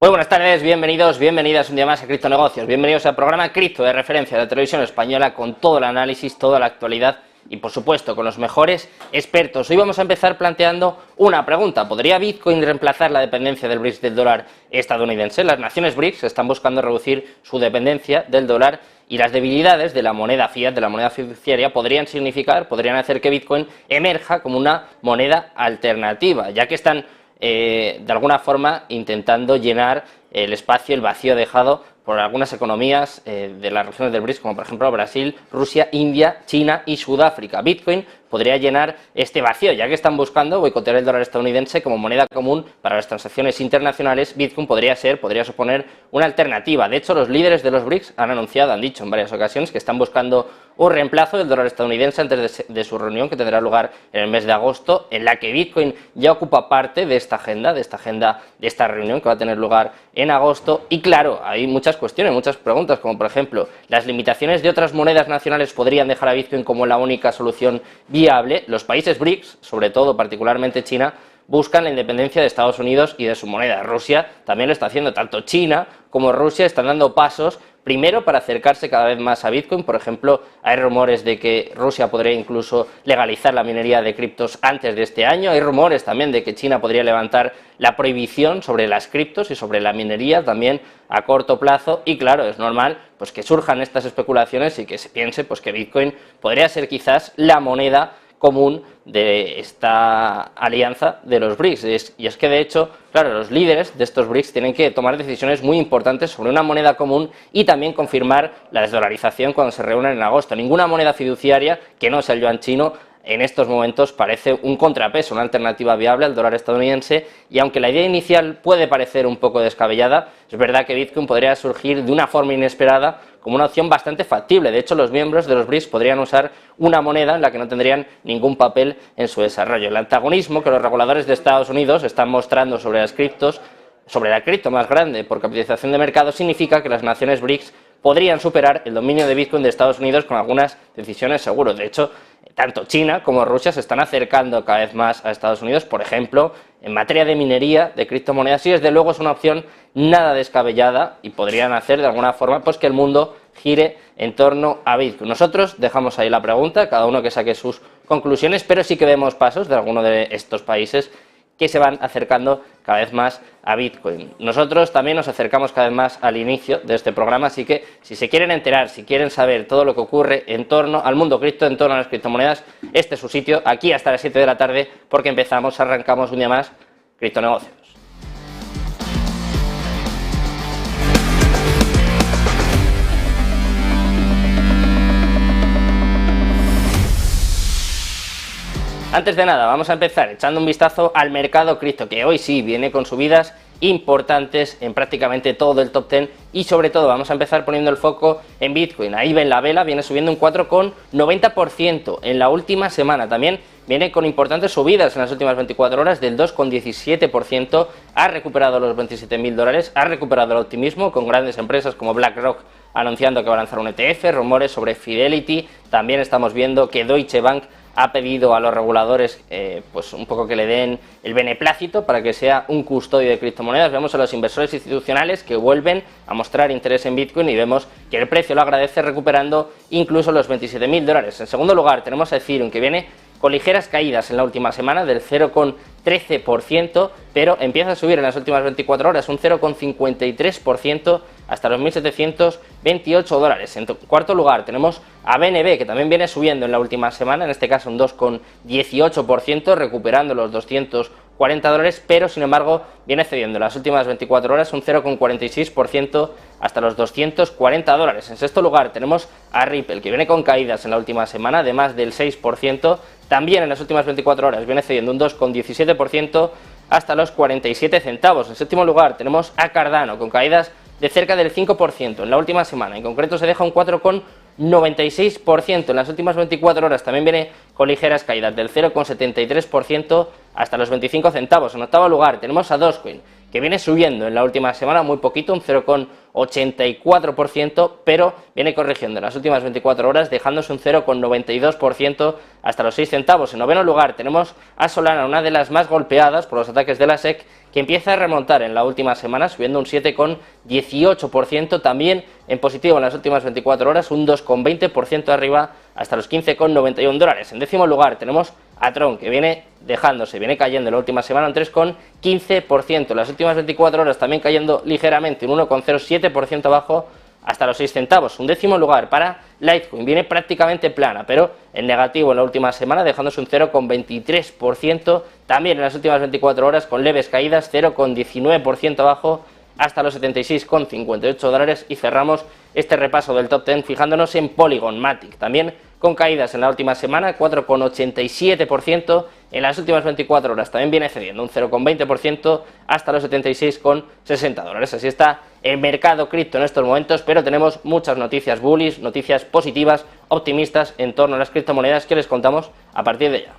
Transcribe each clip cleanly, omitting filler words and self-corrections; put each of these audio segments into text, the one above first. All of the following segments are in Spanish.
Muy buenas tardes, bienvenidos, bienvenidas un día más a Criptonegocios, bienvenidos al programa Cripto de referencia de la televisión española con todo el análisis, toda la actualidad y por supuesto con los mejores expertos. Hoy vamos a empezar planteando una pregunta: ¿podría Bitcoin reemplazar la dependencia del BRICS del dólar estadounidense? Las naciones BRICS están buscando reducir su dependencia del dólar y las debilidades de la moneda fiat, de la moneda fiduciaria, podrían hacer que Bitcoin emerja como una moneda alternativa, ya que están de alguna forma intentando llenar el espacio, el vacío dejado por algunas economías de las regiones del BRICS, como por ejemplo Brasil, Rusia, India, China y Sudáfrica. Bitcoin podría llenar este vacío, ya que están buscando boicotear el dólar estadounidense como moneda común para las transacciones internacionales. Bitcoin podría suponer una alternativa. De hecho, los líderes de los BRICS han dicho en varias ocasiones que están buscando un reemplazo del dólar estadounidense antes de su reunión que tendrá lugar en el mes de agosto, en la que Bitcoin ya ocupa parte de esta agenda, de esta reunión que va a tener lugar en agosto. Y claro, hay muchas cuestiones, muchas preguntas, como por ejemplo, ¿las limitaciones de otras monedas nacionales podrían dejar a Bitcoin como la única solución viable? Los países BRICS, sobre todo particularmente China, buscan la independencia de Estados Unidos y de su moneda. Rusia también lo está haciendo. Tanto China como Rusia están dando pasos, primero para acercarse cada vez más a Bitcoin. Por ejemplo, hay rumores de que Rusia podría incluso legalizar la minería de criptos antes de este año. Hay rumores también de que China podría levantar la prohibición sobre las criptos y sobre la minería también a corto plazo. Y claro, es normal pues que surjan estas especulaciones y que se piense pues que Bitcoin podría ser quizás la moneda común de esta alianza de los BRICS. Y es que de hecho, claro, los líderes de estos BRICS tienen que tomar decisiones muy importantes sobre una moneda común y también confirmar la desdolarización cuando se reúnen en agosto. Ninguna moneda fiduciaria que no sea el yuan chino en estos momentos parece un contrapeso, una alternativa viable al dólar estadounidense, y aunque la idea inicial puede parecer un poco descabellada, es verdad que Bitcoin podría surgir de una forma inesperada como una opción bastante factible. De hecho, los miembros de los BRICS podrían usar una moneda en la que no tendrían ningún papel en su desarrollo. El antagonismo que los reguladores de Estados Unidos están mostrando sobre las criptos, sobre la cripto más grande por capitalización de mercado, significa que las naciones BRICS podrían superar el dominio de Bitcoin de Estados Unidos con algunas decisiones seguras. De hecho, tanto China como Rusia se están acercando cada vez más a Estados Unidos, por ejemplo, en materia de minería, de criptomonedas, y desde luego es una opción nada descabellada y podrían hacer de alguna forma pues que el mundo gire en torno a Bitcoin. Nosotros dejamos ahí la pregunta, cada uno que saque sus conclusiones, pero sí que vemos pasos de alguno de estos países que se van acercando cada vez más a Bitcoin. Nosotros también nos acercamos cada vez más al inicio de este programa, así que si se quieren enterar, si quieren saber todo lo que ocurre en torno al mundo cripto, en torno a las criptomonedas, este es su sitio, aquí hasta las 7 de la tarde, porque arrancamos un día más Criptonegocios. Antes de nada, vamos a empezar echando un vistazo al mercado cripto, que hoy sí viene con subidas importantes en prácticamente todo el top 10, y sobre todo vamos a empezar poniendo el foco en Bitcoin. Ahí ven la vela, viene subiendo un 4,90% en la última semana. También viene con importantes subidas en las últimas 24 horas del 2,17%, ha recuperado los $27.000, ha recuperado el optimismo con grandes empresas como BlackRock anunciando que va a lanzar un ETF, rumores sobre Fidelity. También estamos viendo que Deutsche Bank ha pedido a los reguladores pues un poco que le den el beneplácito para que sea un custodio de criptomonedas. Vemos a los inversores institucionales que vuelven a mostrar interés en Bitcoin y vemos que el precio lo agradece, recuperando incluso los $27.000. En segundo lugar tenemos a Ethereum, que viene con ligeras caídas en la última semana del 0,13%, pero empieza a subir en las últimas 24 horas un 0,53% hasta los $1.728. En cuarto lugar tenemos a BNB, que también viene subiendo en la última semana, en este caso un 2,18%, recuperando los $240, pero sin embargo viene cediendo en las últimas 24 horas un 0,46% hasta los $240. En sexto lugar tenemos a Ripple, que viene con caídas en la última semana de más del 6%, también en las últimas 24 horas viene cediendo un 2,17% hasta los 47 centavos. En séptimo lugar tenemos a Cardano, con caídas de cerca del 5% en la última semana, en concreto se deja un 4,96% en las últimas 24 horas, también viene con ligeras caídas del 0,73% hasta los 25 centavos. En octavo lugar tenemos a Dogecoin, que viene subiendo en la última semana muy poquito, un 0,84%, pero viene corrigiendo en las últimas 24 horas, dejándose un 0,92% hasta los 6 centavos. En noveno lugar tenemos a Solana, una de las más golpeadas por los ataques de la SEC, que empieza a remontar en la última semana, subiendo un 7,18%, también en positivo en las últimas 24 horas, un 2,20% arriba hasta los $15,91. En décimo lugar tenemos a Tron, que viene viene cayendo en la última semana un 3,15%, en las últimas 24 horas también cayendo ligeramente, un 1,07% abajo hasta los 6 centavos. Un décimo lugar para Litecoin, viene prácticamente plana, pero en negativo en la última semana, dejándose un 0,23%, también en las últimas 24 horas con leves caídas, 0,19% abajo hasta los $76,58, y cerramos este repaso del top 10 fijándonos en Polygon Matic, también con caídas en la última semana, 4,87%, en las últimas 24 horas también viene cediendo un 0,20% hasta los $76,60. Así está el mercado cripto en estos momentos, pero tenemos muchas noticias bullish, noticias positivas, optimistas en torno a las criptomonedas que les contamos a partir de ya.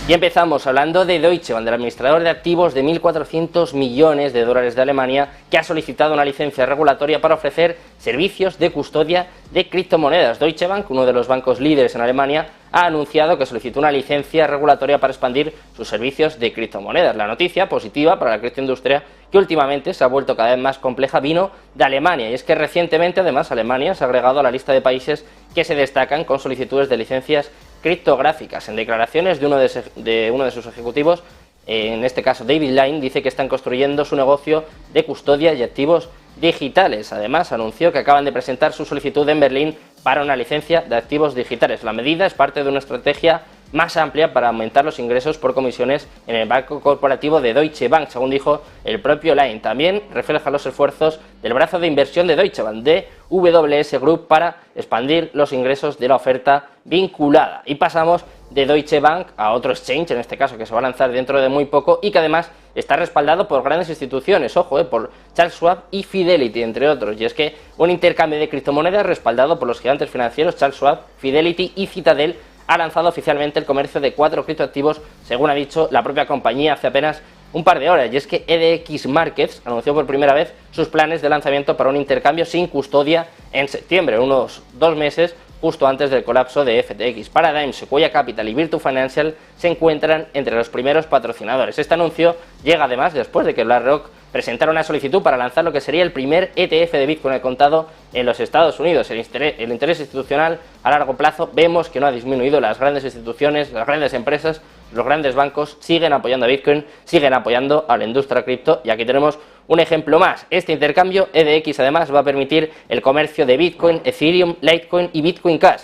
Y empezamos hablando de Deutsche Bank, del administrador de activos de 1.400 millones de dólares de Alemania, que ha solicitado una licencia regulatoria para ofrecer servicios de custodia de criptomonedas. Deutsche Bank, uno de los bancos líderes en Alemania, ha anunciado que solicitó una licencia regulatoria para expandir sus servicios de criptomonedas. La noticia positiva para la criptoindustria, que últimamente se ha vuelto cada vez más compleja, vino de Alemania, y es que recientemente además Alemania se ha agregado a la lista de países que se destacan con solicitudes de licencias criptográficas. En declaraciones de uno de sus ejecutivos, en este caso David Line, dice que están construyendo su negocio de custodia y activos digitales. Además, anunció que acaban de presentar su solicitud en Berlín para una licencia de activos digitales. La medida es parte de una estrategia más amplia para aumentar los ingresos por comisiones en el banco corporativo de Deutsche Bank, según dijo el propio Line. También refleja los esfuerzos del brazo de inversión de Deutsche Bank, de WS Group, para expandir los ingresos de la oferta vinculada. Y pasamos de Deutsche Bank a otro exchange, en este caso que se va a lanzar dentro de muy poco y que además está respaldado por grandes instituciones, ojo, por Charles Schwab y Fidelity, entre otros. Y es que un intercambio de criptomonedas respaldado por los gigantes financieros Charles Schwab, Fidelity y Citadel ha lanzado oficialmente el comercio de 4 criptoactivos, según ha dicho la propia compañía hace apenas un par de horas. Y es que EDX Markets anunció por primera vez sus planes de lanzamiento para un intercambio sin custodia en septiembre, unos 2 meses justo antes del colapso de FTX. Paradigm, Sequoia Capital y Virtu Financial se encuentran entre los primeros patrocinadores. Este anuncio llega además después de que BlackRock presentara una solicitud para lanzar lo que sería el primer ETF de Bitcoin al contado en los Estados Unidos. El interés institucional a largo plazo vemos que no ha disminuido. Las grandes instituciones, las grandes empresas, los grandes bancos siguen apoyando a Bitcoin, siguen apoyando a la industria cripto, y aquí tenemos un ejemplo más. Este intercambio EDX además va a permitir el comercio de Bitcoin, Ethereum, Litecoin y Bitcoin Cash.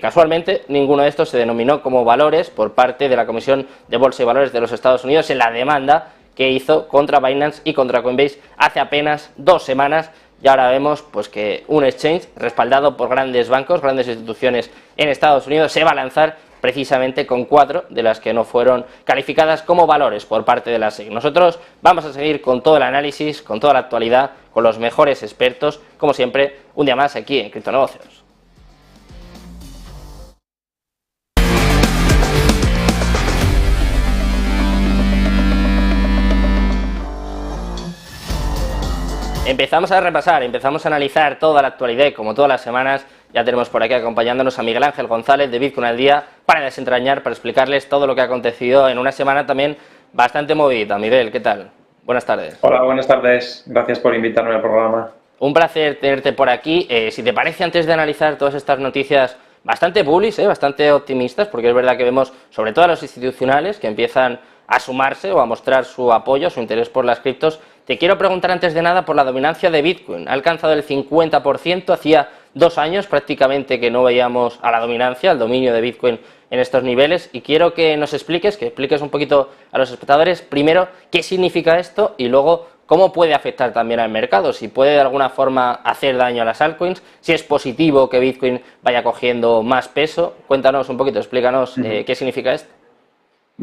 Casualmente, ninguno de estos se denominó como valores por parte de la Comisión de Bolsa y Valores de los Estados Unidos en la demanda que hizo contra Binance y contra Coinbase hace apenas 2 semanas. Y ahora vemos pues que un exchange respaldado por grandes bancos, grandes instituciones en Estados Unidos, se va a lanzar precisamente con 4 de las que no fueron calificadas como valores por parte de la SEC. Nosotros vamos a seguir con todo el análisis, con toda la actualidad, con los mejores expertos, como siempre, un día más aquí en Criptonegocios. Empezamos a repasar, empezamos a analizar toda la actualidad y como todas las semanas ya tenemos por aquí acompañándonos a Miguel Ángel González de Bitcoin al Día para desentrañar, para explicarles todo lo que ha acontecido en una semana también bastante movida. Miguel, ¿qué tal? Buenas tardes. Hola, buenas tardes. Gracias por invitarme al programa. Un placer tenerte por aquí. Si te parece, antes de analizar todas estas noticias bastante bullish, bastante optimistas, porque es verdad que vemos sobre todo a los institucionales que empiezan a sumarse o a mostrar su apoyo, su interés por las criptos, te quiero preguntar antes de nada por la dominancia de Bitcoin. Ha alcanzado el 50%, hacía 2 años prácticamente que no veíamos a la dominancia, al dominio de Bitcoin en estos niveles, y quiero que nos expliques, un poquito a los espectadores, primero, qué significa esto y luego cómo puede afectar también al mercado, si puede de alguna forma hacer daño a las altcoins, si es positivo que Bitcoin vaya cogiendo más peso. Cuéntanos un poquito, explícanos qué significa esto.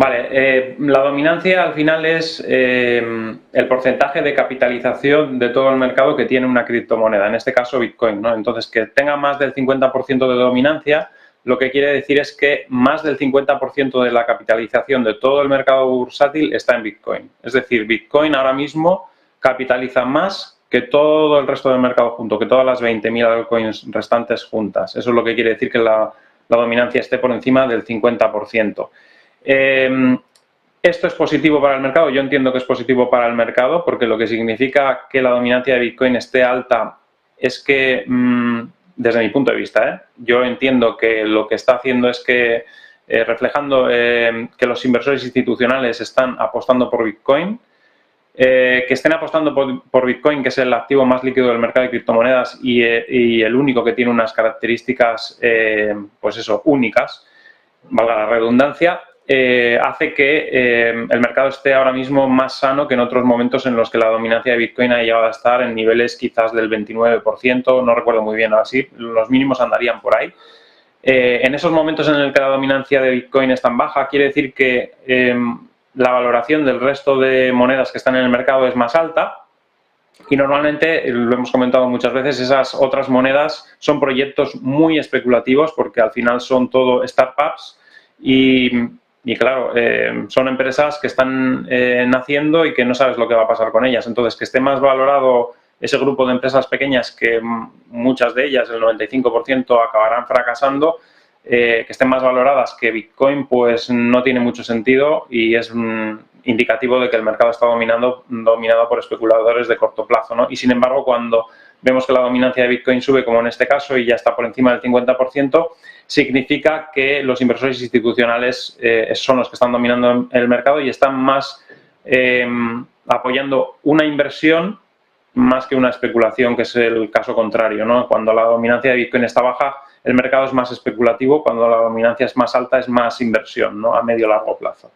Vale, la dominancia al final es el porcentaje de capitalización de todo el mercado que tiene una criptomoneda, en este caso Bitcoin, ¿no? Entonces, que tenga más del 50% de dominancia, lo que quiere decir es que más del 50% de la capitalización de todo el mercado bursátil está en Bitcoin. Es decir, Bitcoin ahora mismo capitaliza más que todo el resto del mercado junto, que todas las 20.000 altcoins restantes juntas. Eso es lo que quiere decir que la dominancia esté por encima del 50%. Esto es positivo para el mercado, yo entiendo que es positivo para el mercado porque lo que significa que la dominancia de Bitcoin esté alta es que, desde mi punto de vista, yo entiendo que lo que está haciendo es que, reflejando que los inversores institucionales están apostando por Bitcoin, que estén apostando por Bitcoin, que es el activo más líquido del mercado de criptomonedas y el único que tiene unas características, pues eso, únicas, valga la redundancia, hace que el mercado esté ahora mismo más sano que en otros momentos en los que la dominancia de Bitcoin ha llegado a estar en niveles quizás del 29%, no recuerdo muy bien, así, los mínimos andarían por ahí. En esos momentos en el que la dominancia de Bitcoin es tan baja, quiere decir que la valoración del resto de monedas que están en el mercado es más alta y normalmente, lo hemos comentado muchas veces, esas otras monedas son proyectos muy especulativos porque al final son todo startups y claro, son empresas que están naciendo y que no sabes lo que va a pasar con ellas. Entonces, que esté más valorado ese grupo de empresas pequeñas, que muchas de ellas, el 95%, acabarán fracasando, que estén más valoradas que Bitcoin, pues no tiene mucho sentido y es indicativo de que el mercado está dominado por especuladores de corto plazo, ¿no? Y sin embargo, cuando vemos que la dominancia de Bitcoin sube, como en este caso, y ya está por encima del 50%, significa que los inversores institucionales son los que están dominando el mercado y están más apoyando una inversión más que una especulación, que es el caso contrario, ¿no? Cuando la dominancia de Bitcoin está baja, el mercado es más especulativo, cuando la dominancia es más alta es más inversión, ¿no? A medio o largo plazo.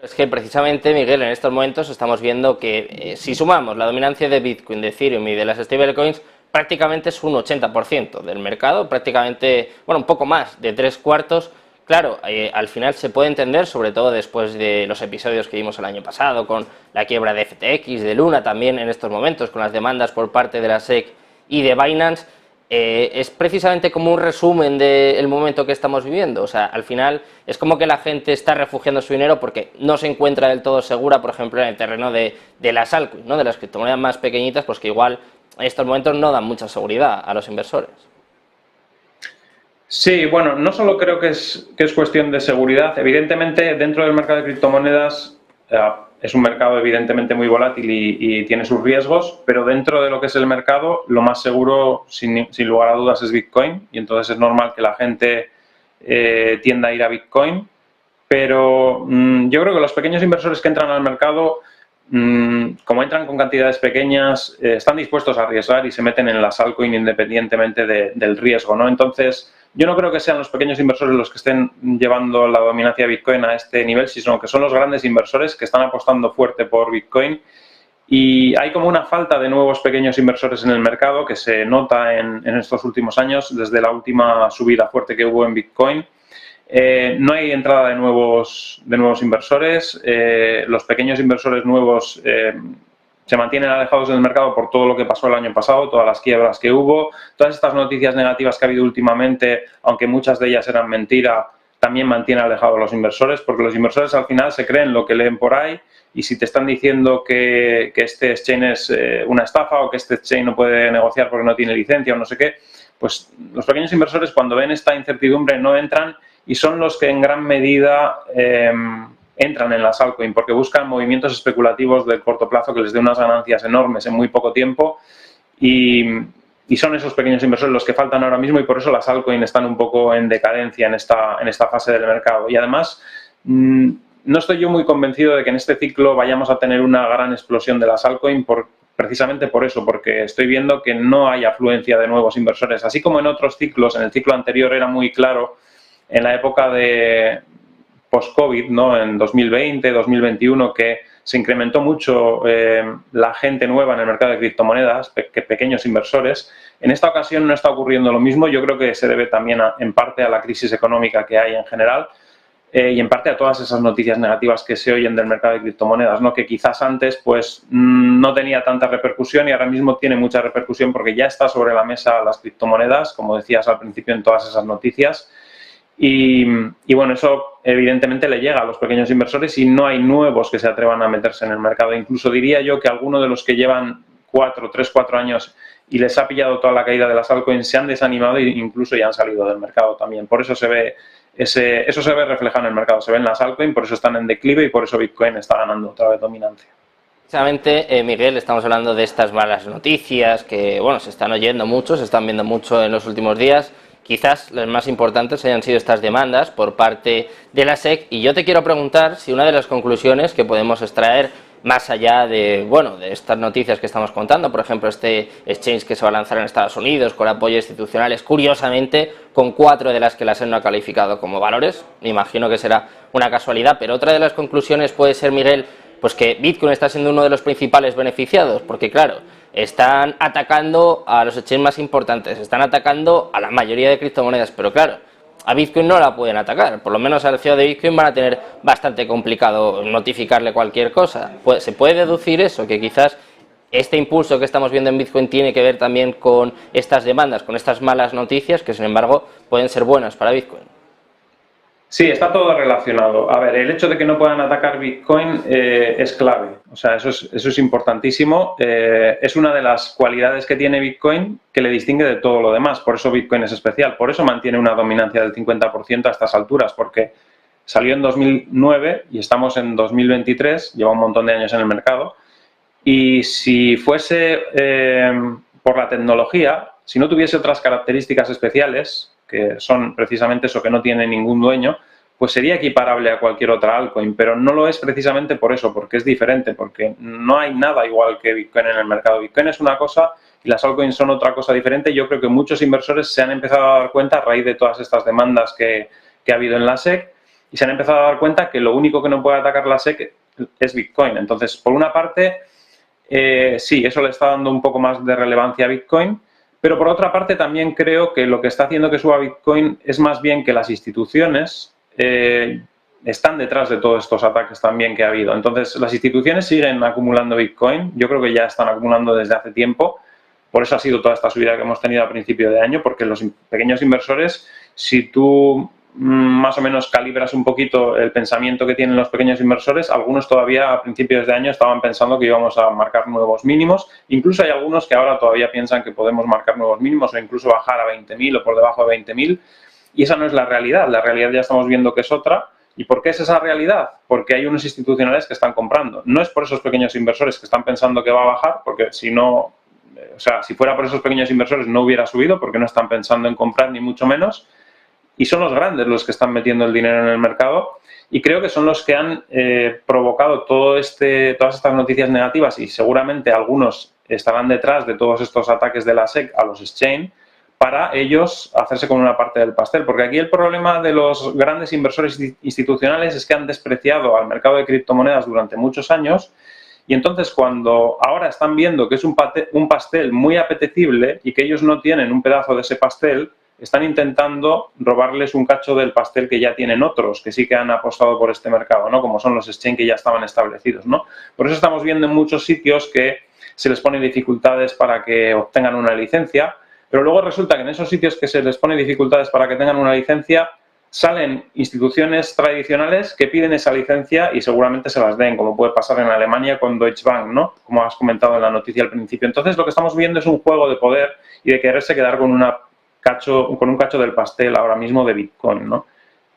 Es que precisamente, Miguel, en estos momentos estamos viendo que si sumamos la dominancia de Bitcoin, de Ethereum y de las stablecoins, prácticamente es un 80% del mercado, prácticamente, bueno, un poco más de 3/4. Claro, al final se puede entender, sobre todo después de los episodios que vimos el año pasado, con la quiebra de FTX, de Luna también en estos momentos, con las demandas por parte de la SEC y de Binance, es precisamente como un resumen del momento que estamos viviendo. O sea, al final es como que la gente está refugiando su dinero porque no se encuentra del todo segura, por ejemplo, en el terreno de las altcoins, ¿no? De las criptomonedas más pequeñitas, pues que igual en estos momentos no dan mucha seguridad a los inversores. Sí, bueno, no solo creo que es cuestión de seguridad. Evidentemente, dentro del mercado de criptomonedas es un mercado evidentemente muy volátil y tiene sus riesgos, pero dentro de lo que es el mercado, lo más seguro, sin lugar a dudas, es Bitcoin, y entonces es normal que la gente tienda a ir a Bitcoin, pero yo creo que los pequeños inversores que entran al mercado, como entran con cantidades pequeñas, están dispuestos a arriesgar y se meten en las altcoins independientemente del riesgo, ¿no? Entonces, yo no creo que sean los pequeños inversores los que estén llevando la dominancia de Bitcoin a este nivel, sino que son los grandes inversores que están apostando fuerte por Bitcoin. Y hay como una falta de nuevos pequeños inversores en el mercado que se nota en estos últimos años, desde la última subida fuerte que hubo en Bitcoin. No hay entrada de nuevos inversores. Los pequeños inversores nuevos se mantienen alejados del mercado por todo lo que pasó el año pasado, todas las quiebras que hubo, todas estas noticias negativas que ha habido últimamente, aunque muchas de ellas eran mentira, también mantienen alejados a los inversores, porque los inversores al final se creen lo que leen por ahí, y si te están diciendo que este exchange es una estafa o que este exchange no puede negociar porque no tiene licencia o no sé qué, pues los pequeños inversores, cuando ven esta incertidumbre, no entran, y son los que en gran medida entran en las altcoins porque buscan movimientos especulativos de corto plazo que les den unas ganancias enormes en muy poco tiempo, y son esos pequeños inversores los que faltan ahora mismo, y por eso las altcoins están un poco en decadencia en esta fase del mercado. Y además, no estoy yo muy convencido de que en este ciclo vayamos a tener una gran explosión de las altcoins precisamente por eso, porque estoy viendo que no hay afluencia de nuevos inversores. Así como en otros ciclos, en el ciclo anterior era muy claro, en la época de post-COVID, ¿no? En 2020, 2021, que se incrementó mucho la gente nueva en el mercado de criptomonedas, pequeños inversores. En esta ocasión no está ocurriendo lo mismo. Yo creo que se debe también en parte a la crisis económica que hay en general. y en parte a todas esas noticias negativas que se oyen del mercado de criptomonedas, ¿no? Que quizás antes pues no tenía tanta repercusión y ahora mismo tiene mucha repercusión porque ya está sobre la mesa las criptomonedas, como decías al principio, en todas esas noticias. Y bueno, eso evidentemente le llega a los pequeños inversores y no hay nuevos que se atrevan a meterse en el mercado. Incluso diría yo que algunos de los que llevan 4 años y les ha pillado toda la caída de las altcoins se han desanimado e incluso ya han salido del mercado también. Por eso se ve eso se ve reflejado en el mercado, se ven las altcoins, por eso están en declive y por eso Bitcoin está ganando otra vez dominancia. Precisamente, Miguel, estamos hablando de estas malas noticias que, bueno, se están oyendo mucho, se están viendo mucho en los últimos días. Quizás las más importantes hayan sido estas demandas por parte de la SEC y yo te quiero preguntar si una de las conclusiones que podemos extraer más allá de, bueno, de estas noticias que estamos contando, por ejemplo, este exchange que se va a lanzar en Estados Unidos con apoyo institucionales, curiosamente, con 4 de las que la SEC no ha calificado como valores, me imagino que será una casualidad, pero otra de las conclusiones puede ser, Miguel, pues que Bitcoin está siendo uno de los principales beneficiados, porque claro, están atacando a los exchanges más importantes, están atacando a la mayoría de criptomonedas, pero claro, a Bitcoin no la pueden atacar, por lo menos al CEO de Bitcoin van a tener bastante complicado notificarle cualquier cosa. ¿Se puede deducir eso, que quizás este impulso que estamos viendo en Bitcoin tiene que ver también con estas demandas, con estas malas noticias que sin embargo pueden ser buenas para Bitcoin? Sí, está todo relacionado. A ver, el hecho de que no puedan atacar Bitcoin es clave. O sea, eso es importantísimo. Es una de las cualidades que tiene Bitcoin que le distingue de todo lo demás. Por eso Bitcoin es especial. Por eso mantiene una dominancia del 50% a estas alturas, porque salió en 2009 y estamos en 2023, lleva un montón de años en el mercado. Y si fuese por la tecnología, si no tuviese otras características especiales, que son precisamente eso, que no tiene ningún dueño, pues sería equiparable a cualquier otra altcoin, pero no lo es precisamente por eso, porque es diferente, porque no hay nada igual que Bitcoin en el mercado. Bitcoin es una cosa y las altcoins son otra cosa diferente. Yo creo que muchos inversores se han empezado a dar cuenta a raíz de todas estas demandas que ha habido en la SEC y se han empezado a dar cuenta que lo único que no puede atacar la SEC es Bitcoin. Entonces, por una parte, sí, eso le está dando un poco más de relevancia a Bitcoin, pero por otra parte también creo que lo que está haciendo que suba Bitcoin es más bien que las instituciones están detrás de todos estos ataques también que ha habido. Entonces, las instituciones siguen acumulando Bitcoin, yo creo que ya están acumulando desde hace tiempo, por eso ha sido toda esta subida que hemos tenido a principio de año, porque los pequeños inversores, si tú más o menos calibras un poquito el pensamiento que tienen los pequeños inversores, algunos todavía a principios de año estaban pensando que íbamos a marcar nuevos mínimos, incluso hay algunos que ahora todavía piensan que podemos marcar nuevos mínimos o incluso bajar a 20.000 o por debajo de 20.000 y esa no es la realidad ya estamos viendo que es otra. ¿Y por qué es esa realidad? Porque hay unos institucionales que están comprando. No es por esos pequeños inversores que están pensando que va a bajar, porque si no, o sea, si fuera por esos pequeños inversores no hubiera subido, porque no están pensando en comprar ni mucho menos. Y son los grandes los que están metiendo el dinero en el mercado y creo que son los que han provocado todas estas noticias negativas y seguramente algunos estarán detrás de todos estos ataques de la SEC a los exchange para ellos hacerse con una parte del pastel. Porque aquí el problema de los grandes inversores institucionales es que han despreciado al mercado de criptomonedas durante muchos años y entonces cuando ahora están viendo que es un pastel muy apetecible y que ellos no tienen un pedazo de ese pastel, están intentando robarles un cacho del pastel que ya tienen otros, que sí que han apostado por este mercado, ¿no? Como son los exchange que ya estaban establecidos, ¿no? Por eso estamos viendo en muchos sitios que se les pone dificultades para que obtengan una licencia, pero luego resulta que en esos sitios que se les pone dificultades para que tengan una licencia, salen instituciones tradicionales que piden esa licencia y seguramente se las den, como puede pasar en Alemania con Deutsche Bank, ¿no? Como has comentado en la noticia al principio. Entonces, lo que estamos viendo es un juego de poder y de quererse quedar con un cacho del pastel ahora mismo de Bitcoin, ¿no?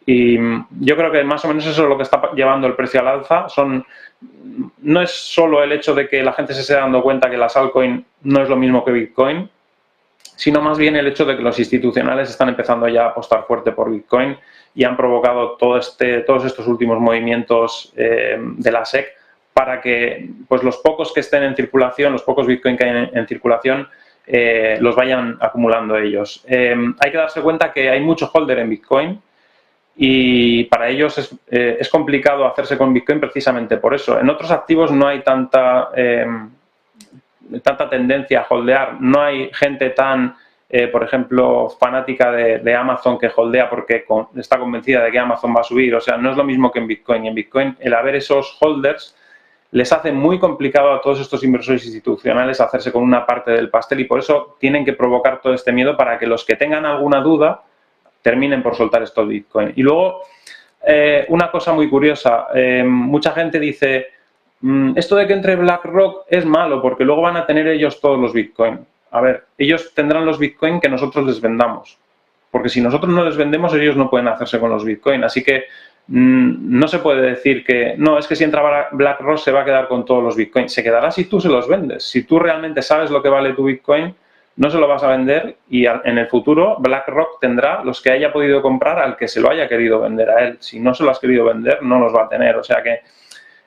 Y yo creo que más o menos eso es lo que está llevando el precio al alza. No es solo el hecho de que la gente se esté dando cuenta que las altcoins no es lo mismo que Bitcoin, sino más bien el hecho de que los institucionales están empezando ya a apostar fuerte por Bitcoin y han provocado todos estos últimos movimientos de la SEC para que pues, los pocos que estén en circulación, los pocos Bitcoin que hay en circulación, los vayan acumulando ellos. Hay que darse cuenta que hay mucho holder en Bitcoin y para ellos es complicado hacerse con Bitcoin precisamente por eso. En otros activos no hay tanta tendencia a holdear, no hay gente tan por ejemplo, fanática de Amazon que holdea porque está convencida de que Amazon va a subir. O sea, no es lo mismo que en Bitcoin. En Bitcoin, el haber esos holders les hace muy complicado a todos estos inversores institucionales hacerse con una parte del pastel y por eso tienen que provocar todo este miedo para que los que tengan alguna duda terminen por soltar estos Bitcoin. Y luego, una cosa muy curiosa, mucha gente dice, esto de que entre BlackRock es malo porque luego van a tener ellos todos los Bitcoin. A ver, ellos tendrán los Bitcoin que nosotros les vendamos, porque si nosotros no les vendemos, ellos no pueden hacerse con los Bitcoin. Así que no se puede decir que, no, es que si entra BlackRock se va a quedar con todos los Bitcoin. Se quedará si tú se los vendes. Si tú realmente sabes lo que vale tu Bitcoin, no se lo vas a vender y en el futuro BlackRock tendrá los que haya podido comprar al que se lo haya querido vender a él. Si no se lo has querido vender, no los va a tener. O sea que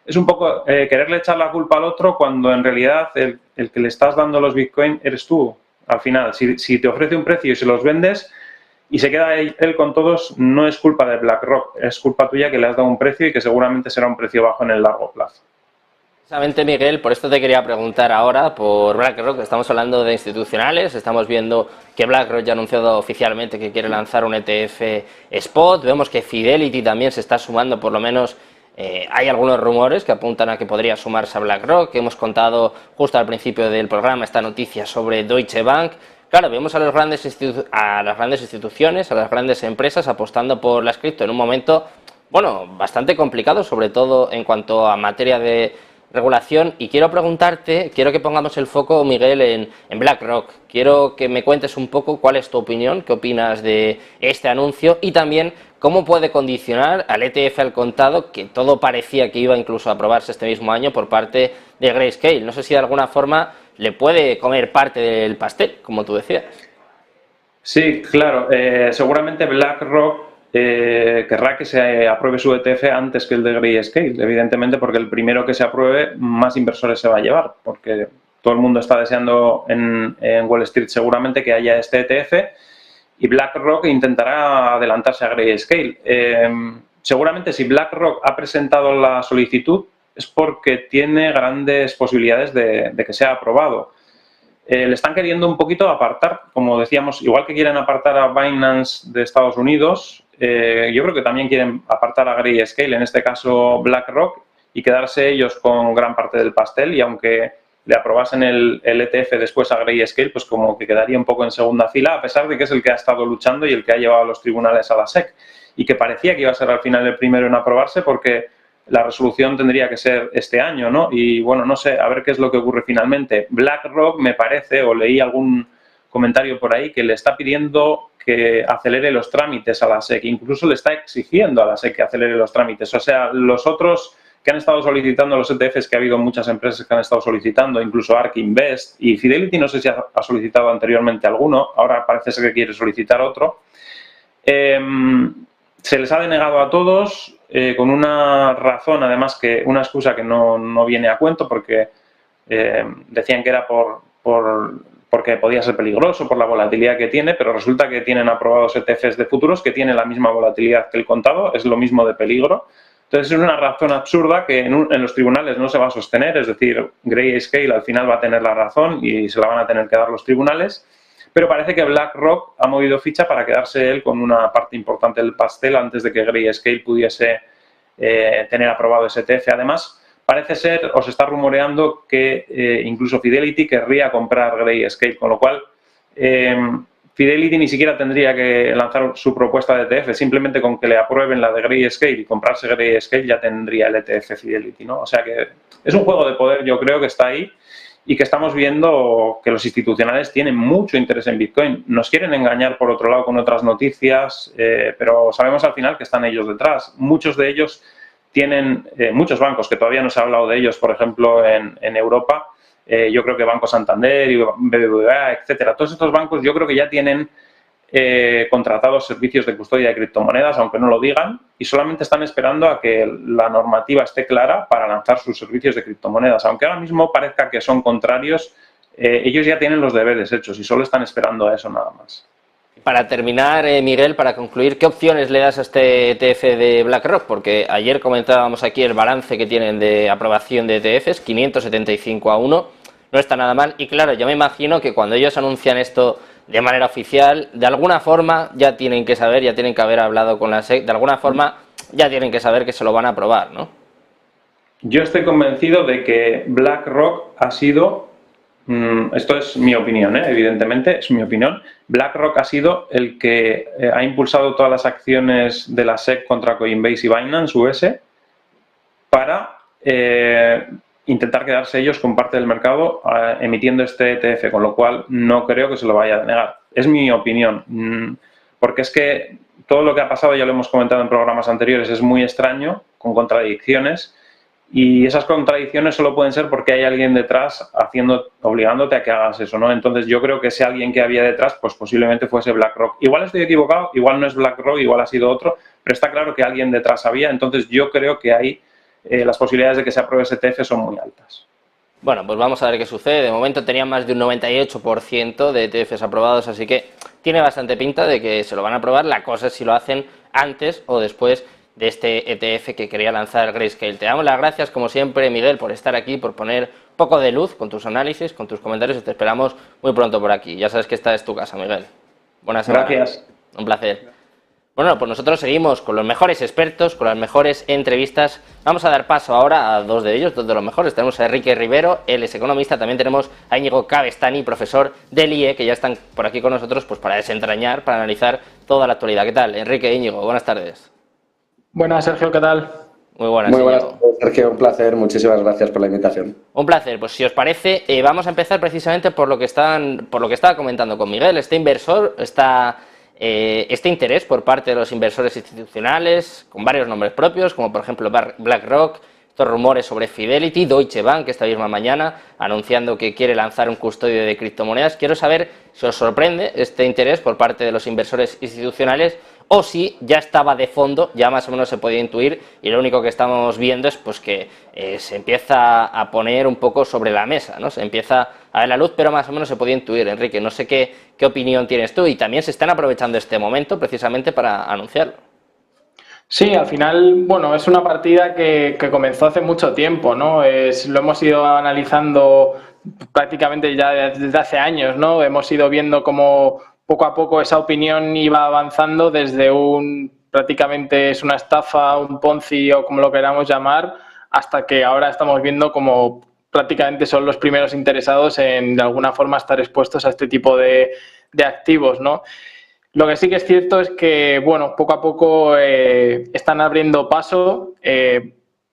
es un poco quererle echar la culpa al otro cuando en realidad el que le estás dando los Bitcoin eres tú. Al final, si te ofrece un precio y se los vendes y se queda él con todos, no es culpa de BlackRock, es culpa tuya que le has dado un precio y que seguramente será un precio bajo en el largo plazo. Precisamente, Miguel, por esto te quería preguntar ahora por BlackRock. Estamos hablando de institucionales, estamos viendo que BlackRock ya ha anunciado oficialmente que quiere lanzar un ETF Spot, vemos que Fidelity también se está sumando, por lo menos hay algunos rumores que apuntan a que podría sumarse a BlackRock, que hemos contado justo al principio del programa esta noticia sobre Deutsche Bank. Claro, vemos a las grandes instituciones, a las grandes empresas apostando por las cripto en un momento, bueno, bastante complicado, sobre todo en cuanto a materia de regulación. Y quiero preguntarte, quiero que pongamos el foco, Miguel, en BlackRock. Quiero que me cuentes un poco cuál es tu opinión, qué opinas de este anuncio y también cómo puede condicionar al ETF al contado, que todo parecía que iba incluso a aprobarse este mismo año por parte de Grayscale. No sé si de alguna forma le puede comer parte del pastel, como tú decías. Sí, claro. Seguramente BlackRock querrá que se apruebe su ETF antes que el de Grayscale, evidentemente, porque el primero que se apruebe, más inversores se va a llevar, porque todo el mundo está deseando en Wall Street seguramente que haya este ETF y BlackRock intentará adelantarse a Grayscale. Seguramente si BlackRock ha presentado la solicitud es porque tiene grandes posibilidades de que sea aprobado. Le están queriendo un poquito apartar, como decíamos, igual que quieren apartar a Binance de Estados Unidos, yo creo que también quieren apartar a Grayscale, en este caso BlackRock, y quedarse ellos con gran parte del pastel, y aunque le aprobasen el ETF después a Grayscale, pues como que quedaría un poco en segunda fila, a pesar de que es el que ha estado luchando y el que ha llevado a los tribunales a la SEC, y que parecía que iba a ser al final el primero en aprobarse porque la resolución tendría que ser este año, ¿no? Y bueno, no sé, a ver qué es lo que ocurre finalmente. BlackRock me parece, o leí algún comentario por ahí, que le está pidiendo que acelere los trámites a la SEC, incluso le está exigiendo a la SEC que acelere los trámites. O sea, los otros que han estado solicitando los ETFs, que ha habido muchas empresas que han estado solicitando, incluso ARK Invest y Fidelity, no sé si ha solicitado anteriormente alguno, ahora parece ser que quiere solicitar otro. Se les ha denegado a todos con una razón, además, que una excusa que no viene a cuento, porque decían que era porque podía ser peligroso por la volatilidad que tiene, pero resulta que tienen aprobados ETFs de futuros que tienen la misma volatilidad que el contado, es lo mismo de peligro. Entonces es una razón absurda que en los tribunales no se va a sostener, es decir, Grayscale al final va a tener la razón y se la van a tener que dar los tribunales, pero parece que BlackRock ha movido ficha para quedarse él con una parte importante del pastel antes de que Grayscale pudiese tener aprobado ese ETF. Además, parece ser, o se está rumoreando, que incluso Fidelity querría comprar Grayscale, con lo cual Fidelity ni siquiera tendría que lanzar su propuesta de ETF, simplemente con que le aprueben la de Grayscale y comprarse Grayscale ya tendría el ETF Fidelity, ¿no? O sea que es un juego de poder, yo creo, que está ahí y que estamos viendo que los institucionales tienen mucho interés en Bitcoin. Nos quieren engañar, por otro lado, con otras noticias, pero sabemos al final que están ellos detrás. Muchos de ellos tienen, muchos bancos, que todavía no se ha hablado de ellos, por ejemplo, en Europa, yo creo que Banco Santander y BBVA, etcétera. Todos estos bancos yo creo que ya tienen contratados servicios de custodia de criptomonedas, aunque no lo digan, y solamente están esperando a que la normativa esté clara para lanzar sus servicios de criptomonedas. Aunque ahora mismo parezca que son contrarios, ellos ya tienen los deberes hechos y solo están esperando a eso nada más. Para terminar, Miguel, para concluir, ¿qué opciones le das a este ETF de BlackRock? Porque ayer comentábamos aquí el balance que tienen de aprobación de ETFs, 575 a 1, no está nada mal. Y claro, yo me imagino que cuando ellos anuncian esto de manera oficial, de alguna forma ya tienen que saber, ya tienen que haber hablado con la SEC, de alguna forma ya tienen que saber que se lo van a aprobar, ¿no? Yo estoy convencido de que BlackRock ha sido, esto es mi opinión, evidentemente, es mi opinión, BlackRock ha sido el que ha impulsado todas las acciones de la SEC contra Coinbase y Binance US para intentar quedarse ellos con parte del mercado emitiendo este ETF, con lo cual no creo que se lo vaya a negar. Es mi opinión, porque es que todo lo que ha pasado, ya lo hemos comentado en programas anteriores, es muy extraño, con contradicciones, y esas contradicciones solo pueden ser porque hay alguien detrás obligándote a que hagas eso, ¿no? Entonces yo creo que ese alguien que había detrás, pues posiblemente fuese BlackRock. Igual estoy equivocado, igual no es BlackRock, igual ha sido otro, pero está claro que alguien detrás había, entonces yo creo que ahí las posibilidades de que se apruebe ese ETF son muy altas. Bueno, pues vamos a ver qué sucede. De momento tenían más de un 98% de ETFs aprobados, así que tiene bastante pinta de que se lo van a aprobar. La cosa es si lo hacen antes o después de este ETF que quería lanzar Grayscale. Te damos las gracias, como siempre, Miguel, por estar aquí, por poner un poco de luz con tus análisis, con tus comentarios, y te esperamos muy pronto por aquí. Ya sabes que esta es tu casa, Miguel. Buenas semana. Gracias. Un placer. Bueno, pues nosotros seguimos con los mejores expertos, con las mejores entrevistas. Vamos a dar paso ahora a dos de ellos, dos de los mejores. Tenemos a Enrique Rivero, él es economista. También tenemos a Íñigo Cabestany, profesor del IE, que ya están por aquí con nosotros pues para desentrañar, para analizar toda la actualidad. ¿Qué tal? Enrique, Íñigo, buenas tardes. Buenas, Sergio, ¿qué tal? Muy buenas, Muy buenas, Sergio, un placer. Muchísimas gracias por la invitación. Un placer. Pues si os parece, vamos a empezar precisamente por lo que estaba comentando con Miguel. Este interés por parte de los inversores institucionales, con varios nombres propios, como por ejemplo BlackRock, estos rumores sobre Fidelity, Deutsche Bank, esta misma mañana, anunciando que quiere lanzar un custodio de criptomonedas. Quiero saber si os sorprende este interés por parte de los inversores institucionales o si ya estaba de fondo, ya más o menos se podía intuir, y lo único que estamos viendo es pues que se empieza a poner un poco sobre la mesa, ¿no? Se empieza a ver la luz, pero más o menos se podía intuir. Enrique, no sé qué opinión tienes tú, y también se están aprovechando este momento precisamente para anunciarlo. Sí, al final, bueno, es una partida que comenzó hace mucho tiempo, ¿no? Lo hemos ido analizando prácticamente ya desde hace años, ¿no? Hemos ido viendo cómo poco a poco esa opinión iba avanzando desde prácticamente es una estafa, un Ponzi o como lo queramos llamar, hasta que ahora estamos viendo como prácticamente son los primeros interesados en de alguna forma estar expuestos a este tipo de activos, ¿no? Lo que sí que es cierto es que, bueno, poco a poco están abriendo paso,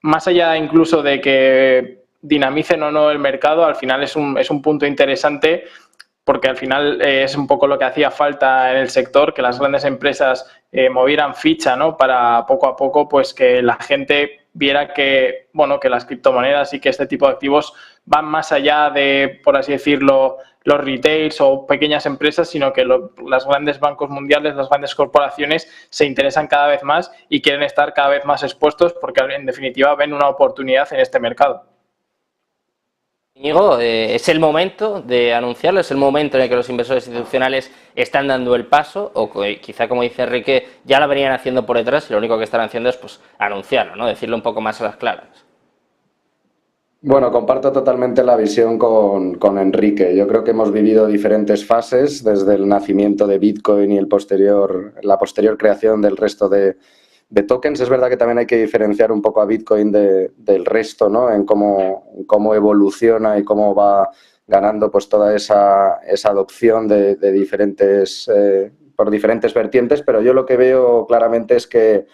más allá incluso de que dinamicen o no el mercado, al final es un punto interesante, porque al final es un poco lo que hacía falta en el sector, que las grandes empresas movieran ficha, ¿no? Para poco a poco pues que la gente viera que, bueno, que las criptomonedas y que este tipo de activos van más allá de, por así decirlo, los retails o pequeñas empresas, sino que los grandes bancos mundiales, las grandes corporaciones se interesan cada vez más y quieren estar cada vez más expuestos porque en definitiva ven una oportunidad en este mercado. Íñigo, ¿es el momento de anunciarlo? ¿Es el momento en el que los inversores institucionales están dando el paso? O quizá, como dice Enrique, ya lo venían haciendo por detrás y lo único que están haciendo es pues anunciarlo, ¿no? Decirlo un poco más a las claras. Bueno, comparto totalmente la visión con Enrique. Yo creo que hemos vivido diferentes fases desde el nacimiento de Bitcoin y la posterior creación del resto de tokens. Es verdad que también hay que diferenciar un poco a Bitcoin del resto, ¿no? En cómo evoluciona y cómo va ganando pues toda esa adopción de diferentes por diferentes vertientes, pero yo lo que veo claramente es que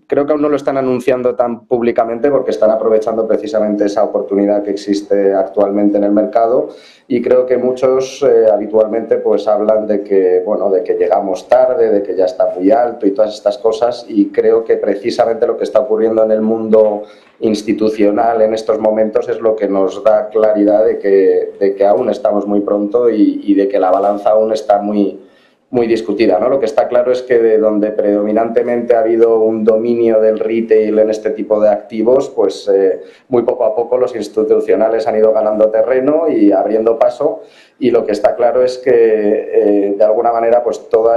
creo que aún no lo están anunciando tan públicamente porque están aprovechando precisamente esa oportunidad que existe actualmente en el mercado, y creo que muchos habitualmente pues hablan de que, bueno, de que llegamos tarde, de que ya está muy alto y todas estas cosas, y creo que precisamente lo que está ocurriendo en el mundo institucional en estos momentos es lo que nos da claridad de que aún estamos muy pronto y de que la balanza aún está muy discutida, ¿no? Lo que está claro es que de donde predominantemente ha habido un dominio del retail en este tipo de activos, pues muy poco a poco los institucionales han ido ganando terreno y abriendo paso, y lo que está claro es que de alguna manera pues todo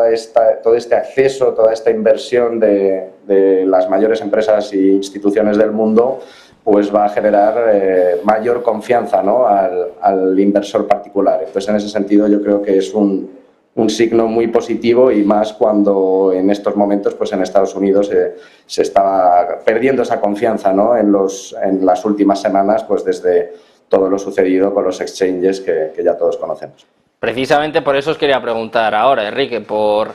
este acceso, toda esta inversión de las mayores empresas e instituciones del mundo pues va a generar mayor confianza, ¿no?, al inversor particular. Entonces, en ese sentido, yo creo que es un signo muy positivo, y más cuando en estos momentos pues en Estados Unidos se estaba perdiendo esa confianza, ¿no?, en las últimas semanas, pues desde todo lo sucedido con los exchanges que ya todos conocemos. Precisamente por eso os quería preguntar ahora, Enrique, por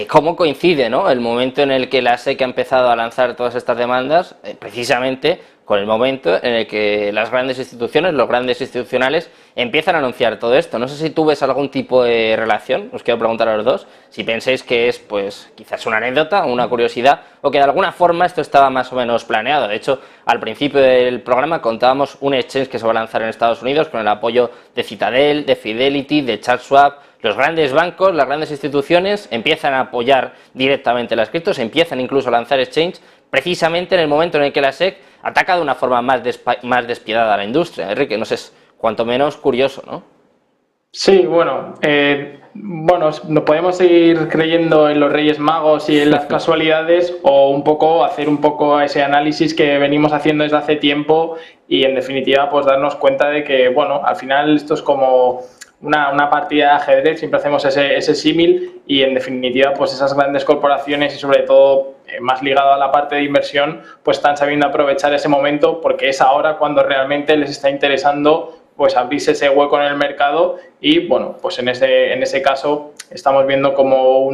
cómo coincide, ¿no?, el momento en el que la SEC ha empezado a lanzar todas estas demandas, precisamente con el momento en el que las grandes instituciones, los grandes institucionales, empiezan a anunciar todo esto. No sé si tú ves algún tipo de relación, os quiero preguntar a los dos, si pensáis que es, pues, quizás una anécdota, una curiosidad, o que de alguna forma esto estaba más o menos planeado. De hecho, al principio del programa contábamos un exchange que se va a lanzar en Estados Unidos con el apoyo de Citadel, de Fidelity, de Charles Schwab. Los grandes bancos, las grandes instituciones empiezan a apoyar directamente las criptos, empiezan incluso a lanzar exchange, precisamente en el momento en el que la SEC ataca de una forma más despiadada a la industria. Enrique, no sé, es cuanto menos curioso, ¿no? Sí, bueno, nos podemos seguir creyendo en los Reyes Magos y en las casualidades, o un poco hacer un poco ese análisis que venimos haciendo desde hace tiempo, y en definitiva pues darnos cuenta de que, bueno, al final esto es como una partida de ajedrez, siempre hacemos ese símil, y en definitiva pues esas grandes corporaciones, y sobre todo más ligado a la parte de inversión, pues están sabiendo aprovechar ese momento, porque es ahora cuando realmente les está interesando pues abrirse ese hueco en el mercado. Y bueno, pues en ese caso estamos viendo como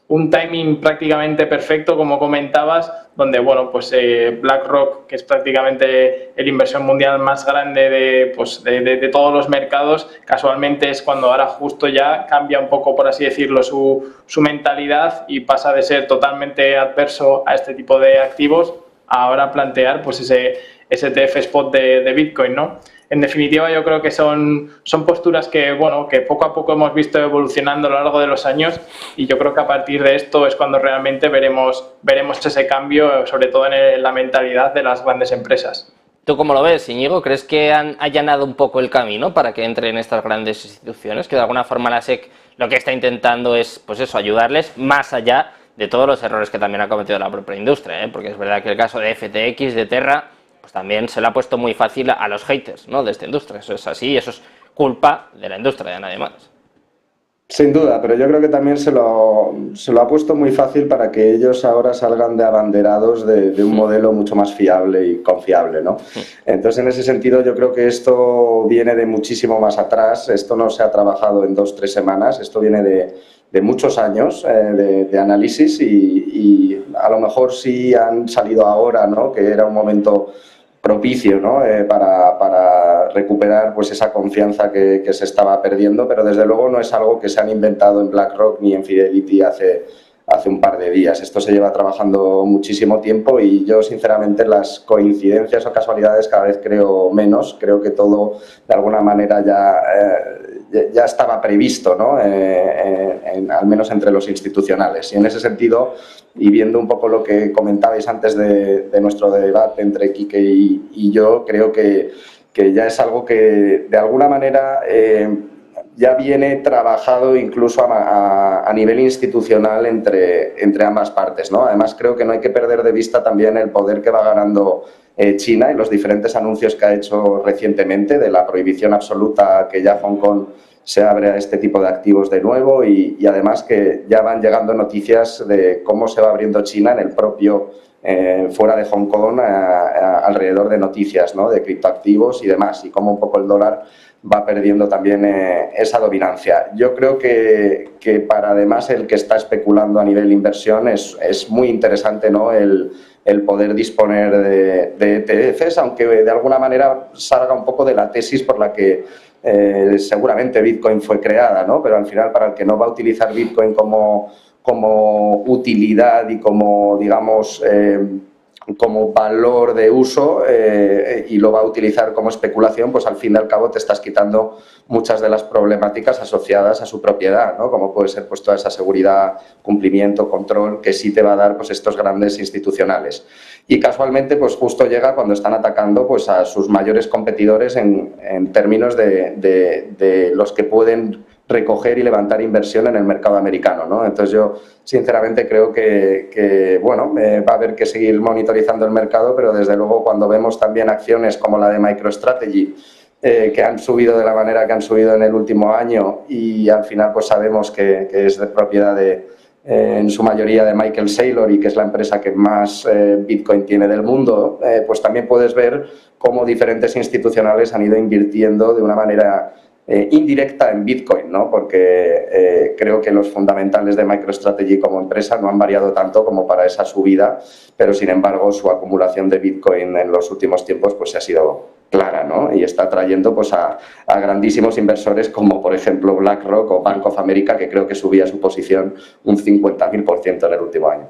un timing prácticamente perfecto, como comentabas, donde, bueno, pues BlackRock, que es prácticamente la inversión mundial más grande de todos los mercados, casualmente es cuando ahora justo ya cambia un poco, por así decirlo, su mentalidad, y pasa de ser totalmente adverso a este tipo de activos a ahora plantear pues ese ETF spot de Bitcoin, ¿no? En definitiva, yo creo que son posturas que, bueno, que poco a poco hemos visto evolucionando a lo largo de los años, y yo creo que a partir de esto es cuando realmente veremos ese cambio, sobre todo en la mentalidad de las grandes empresas. ¿Tú cómo lo ves, Íñigo? ¿Crees que han allanado un poco el camino para que entren estas grandes instituciones? Que de alguna forma la SEC lo que está intentando es, pues eso, ayudarles más allá de todos los errores que también ha cometido la propia industria, ¿eh? Porque es verdad que el caso de FTX, de Terra, pues también se le ha puesto muy fácil a los haters, ¿no?, de esta industria. Eso es así, eso es culpa de la industria, de nadie más. Sin duda, pero yo creo que también se lo ha puesto muy fácil para que ellos ahora salgan de abanderados de un modelo mucho más fiable y confiable, ¿no? Entonces, en ese sentido, yo creo que esto viene de muchísimo más atrás. Esto no se ha trabajado en 2 o 3 semanas, esto viene de muchos años de análisis, y a lo mejor sí han salido ahora, ¿no?, que era un momento propicio, ¿no?, para recuperar pues esa confianza que se estaba perdiendo, pero desde luego no es algo que se han inventado en BlackRock ni en Fidelity hace un par de días. Esto se lleva trabajando muchísimo tiempo, y yo sinceramente las coincidencias o casualidades cada vez creo menos. Creo que todo de alguna manera ya estaba previsto, ¿no?, al menos entre los institucionales. Y en ese sentido, y viendo un poco lo que comentabais antes de nuestro debate entre Quique y yo, creo que ya es algo que de alguna manera ya viene trabajado incluso a nivel institucional entre ambas partes, ¿no? Además, creo que no hay que perder de vista también el poder que va ganando China, y los diferentes anuncios que ha hecho recientemente de la prohibición absoluta, que ya Hong Kong se abre a este tipo de activos de nuevo, y además que ya van llegando noticias de cómo se va abriendo China en el propio, fuera de Hong Kong, alrededor de noticias, ¿no?, de criptoactivos y demás, y cómo un poco el dólar va perdiendo también esa dominancia. Yo creo que para además el que está especulando a nivel inversión es muy interesante, ¿no?, el poder disponer de ETFs, aunque de alguna manera salga un poco de la tesis por la que seguramente Bitcoin fue creada, ¿no? Pero al final, para el que no va a utilizar Bitcoin como utilidad y como, digamos, como valor de uso, y lo va a utilizar como especulación, pues al fin y al cabo te estás quitando muchas de las problemáticas asociadas a su propiedad, ¿no? Como puede ser pues toda esa seguridad, cumplimiento, control que sí te va a dar pues estos grandes institucionales. Y casualmente pues justo llega cuando están atacando pues a sus mayores competidores en términos de los que pueden recoger y levantar inversión en el mercado americano, ¿no? Entonces yo sinceramente creo que bueno, va a haber que seguir monitorizando el mercado, pero desde luego cuando vemos también acciones como la de MicroStrategy, que han subido de la manera que han subido en el último año y al final pues sabemos que es de propiedad en su mayoría de Michael Saylor y que es la empresa que más Bitcoin tiene del mundo, pues también puedes ver cómo diferentes institucionales han ido invirtiendo de una manera indirecta en Bitcoin, ¿no? Porque creo que los fundamentales de MicroStrategy como empresa no han variado tanto como para esa subida, pero sin embargo su acumulación de Bitcoin en los últimos tiempos pues ha sido clara, ¿no? Y está atrayendo pues a grandísimos inversores como por ejemplo BlackRock o Bank of America, que creo que subía su posición un 50.000% en el último año.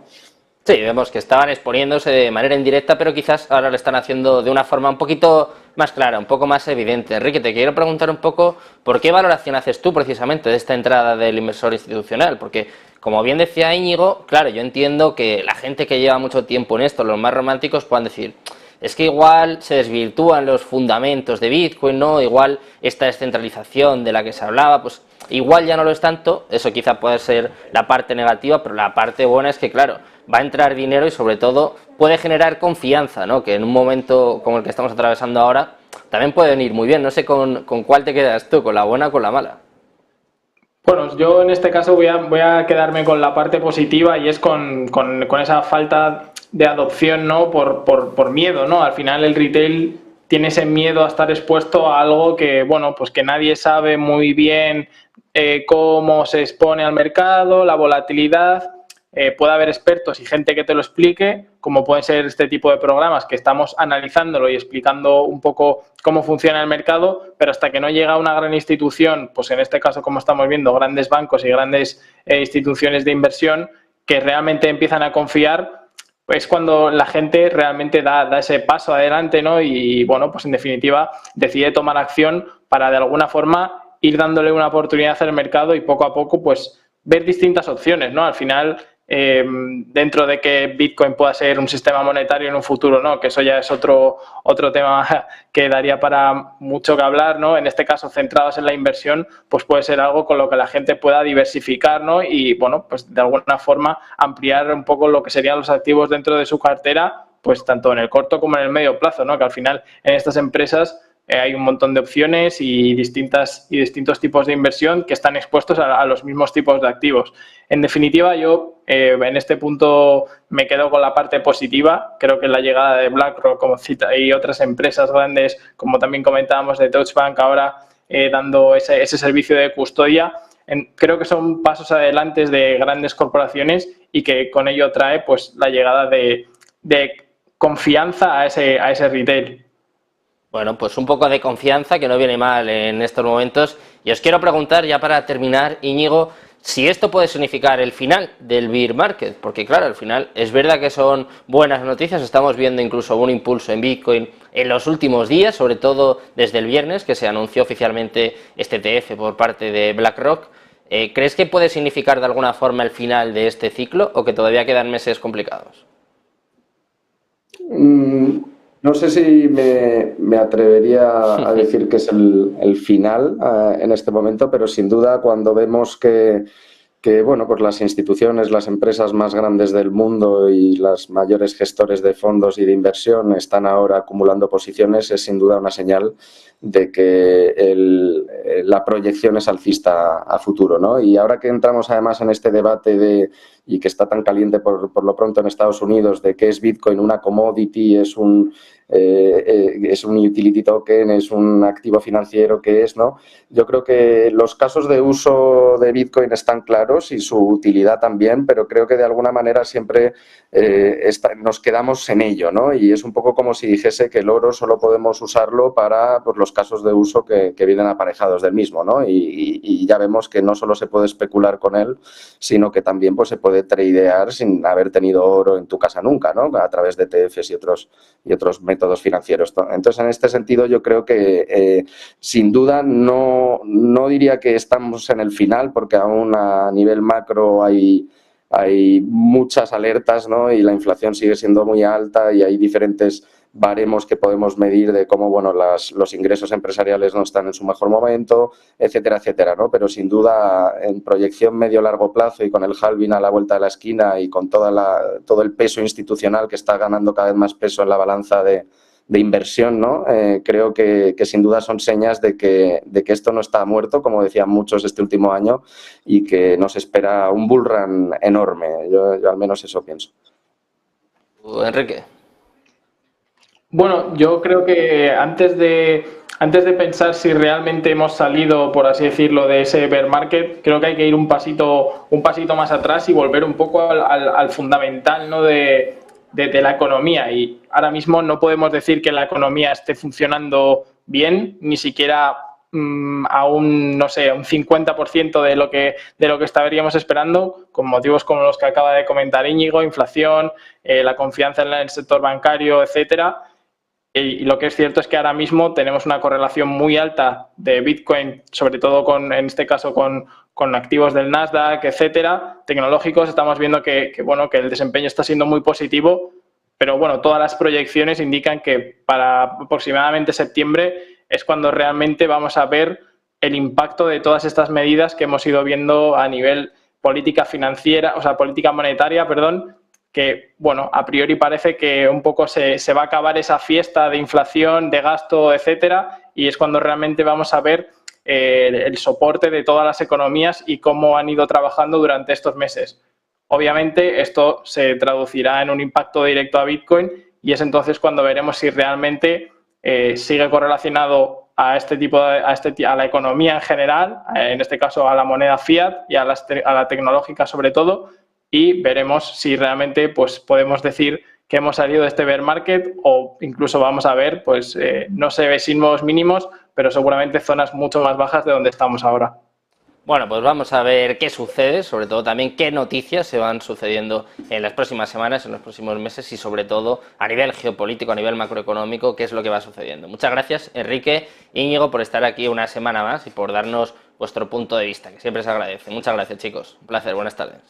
Sí, vemos que estaban exponiéndose de manera indirecta, pero quizás ahora lo están haciendo de una forma un poquito más clara, un poco más evidente. Enrique, te quiero preguntar un poco por qué valoración haces tú precisamente de esta entrada del inversor institucional, porque como bien decía Íñigo, claro, yo entiendo que la gente que lleva mucho tiempo en esto, los más románticos, puedan decir, es que igual se desvirtúan los fundamentos de Bitcoin, ¿no? Igual esta descentralización de la que se hablaba, pues igual ya no lo es tanto, eso quizá puede ser la parte negativa, pero la parte buena es que, claro, va a entrar dinero y sobre todo puede generar confianza, ¿no? Que en un momento como el que estamos atravesando ahora también puede venir muy bien. No sé con cuál te quedas tú, con la buena o con la mala. Bueno, yo en este caso voy a quedarme con la parte positiva y es con esa falta de adopción, ¿no? Por miedo, ¿no? Al final el retail tiene ese miedo a estar expuesto a algo que, bueno, pues que nadie sabe muy bien cómo se expone al mercado, la volatilidad. Puede haber expertos y gente que te lo explique, como pueden ser este tipo de programas que estamos analizándolo y explicando un poco cómo funciona el mercado, pero hasta que no llega una gran institución, pues en este caso, como estamos viendo, grandes bancos y grandes instituciones de inversión que realmente empiezan a confiar, es cuando la gente realmente da ese paso adelante, ¿no? Y bueno, pues en definitiva decide tomar acción para de alguna forma ir dándole una oportunidad al mercado y poco a poco pues ver distintas opciones, ¿no? Al final, dentro de que Bitcoin pueda ser un sistema monetario en un futuro, ¿no? Que eso ya es otro tema que daría para mucho que hablar, ¿no? En este caso, centrados en la inversión, pues puede ser algo con lo que la gente pueda diversificar, ¿no? Y, bueno, pues de alguna forma ampliar un poco lo que serían los activos dentro de su cartera, pues tanto en el corto como en el medio plazo, ¿no? Que al final en estas empresas hay un montón de opciones y distintos tipos de inversión que están expuestos a los mismos tipos de activos. En definitiva, yo en este punto me quedo con la parte positiva. Creo que la llegada de BlackRock como cita, y otras empresas grandes, como también comentábamos de Deutsche Bank, ahora dando ese servicio de custodia, creo que son pasos adelante de grandes corporaciones y que con ello trae pues la llegada de confianza a ese retail. Bueno, pues un poco de confianza que no viene mal en estos momentos. Y os quiero preguntar, ya para terminar, Íñigo, si esto puede significar el final del bear market, porque claro, al final es verdad que son buenas noticias, estamos viendo incluso un impulso en Bitcoin en los últimos días, sobre todo desde el viernes, que se anunció oficialmente este ETF por parte de BlackRock. ¿Crees que puede significar de alguna forma el final de este ciclo o que todavía quedan meses complicados? No sé si me atrevería a decir que es el final en este momento, pero sin duda cuando vemos que bueno, pues las instituciones, las empresas más grandes del mundo y las mayores gestores de fondos y de inversión están ahora acumulando posiciones, es sin duda una señal de que la proyección es alcista a futuro, ¿no? Y ahora que entramos además en este debate y que está tan caliente por lo pronto en Estados Unidos, de qué es Bitcoin, una commodity, es un utility token, es un activo financiero, ¿qué es, no? Yo creo que los casos de uso de Bitcoin están claros y su utilidad también, pero creo que de alguna manera siempre nos quedamos en ello, ¿no? Y es un poco como si dijese que el oro solo podemos usarlo para pues, los casos de uso que vienen aparejados del mismo, ¿no? Y ya vemos que no solo se puede especular con él, sino que también pues, se puede tradear sin haber tenido oro en tu casa nunca, ¿no? A través de ETFs y otros métodos financieros. Entonces, en este sentido, yo creo que sin duda no diría que estamos en el final, porque aún a nivel macro hay muchas alertas, ¿no? Y la inflación sigue siendo muy alta y hay diferentes baremos que podemos medir de cómo, bueno, los ingresos empresariales no están en su mejor momento, etcétera, etcétera, ¿no? Pero sin duda, en proyección medio-largo plazo y con el halving a la vuelta de la esquina y con todo el peso institucional que está ganando cada vez más peso en la balanza de inversión, ¿no? Creo que sin duda son señas de que esto no está muerto, como decían muchos este último año, y que nos espera un bull run enorme. Yo al menos eso pienso. Enrique. Bueno, yo creo que antes de pensar si realmente hemos salido, por así decirlo, de ese bear market, creo que hay que ir un pasito más atrás y volver un poco al fundamental, ¿no? de la economía. Y ahora mismo no podemos decir que la economía esté funcionando bien, ni siquiera a un 50% de lo que estaríamos esperando, con motivos como los que acaba de comentar Íñigo, inflación, la confianza en el sector bancario, etcétera. Y lo que es cierto es que ahora mismo tenemos una correlación muy alta de Bitcoin, sobre todo en este caso con activos del Nasdaq, etcétera, tecnológicos. Estamos viendo que el desempeño está siendo muy positivo, pero bueno, todas las proyecciones indican que para aproximadamente septiembre es cuando realmente vamos a ver el impacto de todas estas medidas que hemos ido viendo a nivel política monetaria, que, bueno, a priori parece que un poco se va a acabar esa fiesta de inflación, de gasto, etcétera, y es cuando realmente vamos a ver el soporte de todas las economías y cómo han ido trabajando durante estos meses. Obviamente, esto se traducirá en un impacto directo a Bitcoin y es entonces cuando veremos si realmente sigue correlacionado a la economía en general, en este caso a la moneda fiat y a la tecnológica sobre todo, y veremos si realmente pues podemos decir que hemos salido de este bear market o incluso vamos a ver, pues no se ve signos mínimos, pero seguramente zonas mucho más bajas de donde estamos ahora. Bueno, pues vamos a ver qué sucede, sobre todo también qué noticias se van sucediendo en las próximas semanas, en los próximos meses y sobre todo a nivel geopolítico, a nivel macroeconómico, qué es lo que va sucediendo. Muchas gracias, Enrique, Íñigo, por estar aquí una semana más y por darnos vuestro punto de vista, que siempre se agradece. Muchas gracias, chicos. Un placer, buenas tardes.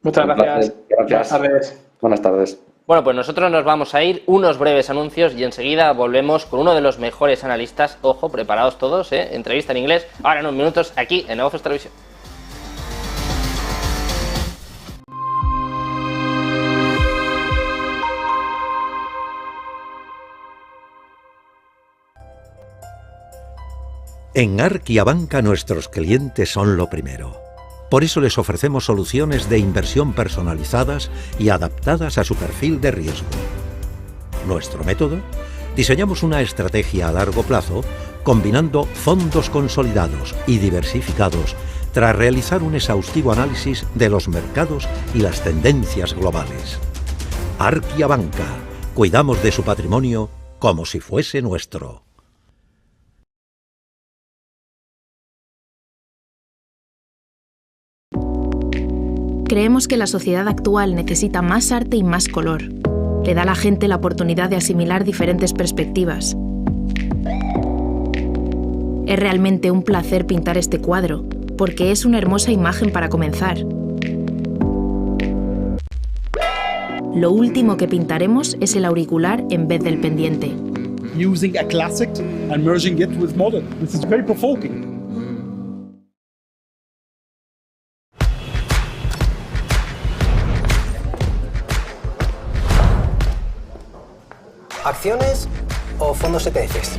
Muchas gracias. Buenas tardes. Buenas tardes. Bueno, pues nosotros nos vamos a ir unos breves anuncios y enseguida volvemos con uno de los mejores analistas. Ojo, preparados todos, entrevista en inglés, ahora en unos minutos, aquí en Negocios Televisión. En Arkia Banca nuestros clientes son lo primero. Por eso les ofrecemos soluciones de inversión personalizadas y adaptadas a su perfil de riesgo. Nuestro método: diseñamos una estrategia a largo plazo combinando fondos consolidados y diversificados tras realizar un exhaustivo análisis de los mercados y las tendencias globales. Arkia Banca. Cuidamos de su patrimonio como si fuese nuestro. Creemos que la sociedad actual necesita más arte y más color. Le da a la gente la oportunidad de asimilar diferentes perspectivas. Es realmente un placer pintar este cuadro, porque es una hermosa imagen para comenzar. Lo último que pintaremos es el auricular en vez del pendiente. Using a classic and merging it with modern. This is very provoking. ¿Acciones o fondos ETFs?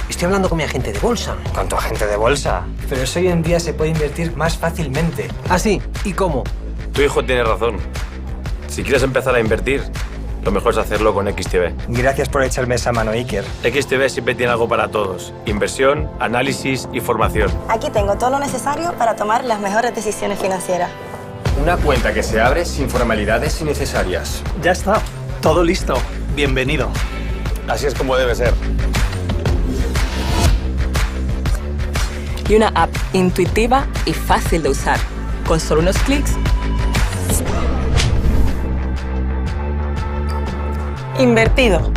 Estoy hablando con mi agente de bolsa. ¿Con tu agente de bolsa? Pero eso hoy en día se puede invertir más fácilmente. ¿Ah, sí? ¿Y cómo? Tu hijo tiene razón. Si quieres empezar a invertir, lo mejor es hacerlo con XTB. Gracias por echarme esa mano, Iker. XTB siempre tiene algo para todos. Inversión, análisis y formación. Aquí tengo todo lo necesario para tomar las mejores decisiones financieras. Una cuenta que se abre sin formalidades innecesarias. Ya está. Todo listo. Bienvenido. Así es como debe ser. Y una app intuitiva y fácil de usar. Con solo unos clics. Invertido.